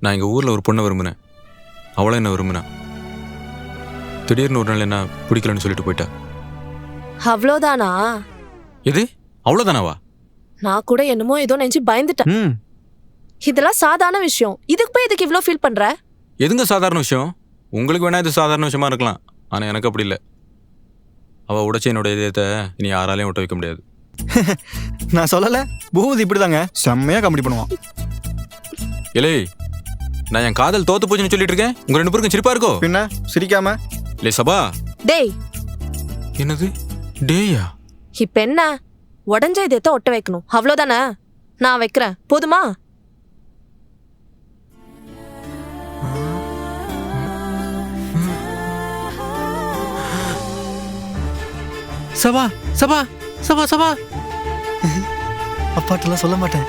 நான் எங்கள் ஊரில் ஒரு பொண்ணை விரும்பினேன், அவளும் என்ன விரும்பினா. திடீர்னு ஒரு நாள் என்ன பிடிக்கலன்னு சொல்லிட்டு போயிட்டா. அவ்வளோதானா? எது அவ்வளோதானாவா? நான் கூட என்னமோ ஏதோ நினைச்சு பயந்துட்டேன். ம், இதெல்லாம் சாதாரண விஷயம், இதுக்கு போய் இதுக்கு இவ்ளோ ஃபீல் பண்ற? எதுங்க சாதாரண விஷயம்? உங்களுக்கு வேணா இது சாதாரண விஷயமா இருக்கலாம், ஆனால் எனக்கு அப்படி இல்லை. அவள் உடைச்ச என்னோட இதயத்தை இனி யாராலையும் விட்டு வைக்க முடியாது. நான் சொல்லலை, பூபதி இப்படிதாங்க செம்மையாக காமெடி பண்ணுவான். இலே, நான் என் காதல் தோத்து போச்சுன்னு சொல்லிட்டு இருக்கேன், உங்க 2 பேருக்கும் சிரிப்பா இருக்கோ? பின்ன சிரிக்காம? லே சபா. டேய், என்னது டேயா? இப்ப என்ன? உடஞ்ச இதயத்தை ஒட்ட வைக்கணும், அவ்வளோதானே? நான் வைக்கிறேன், போதுமா? சபா சபா சபா சபா அப்பாட்டெல்லாம் சொல்ல மாட்டேன்.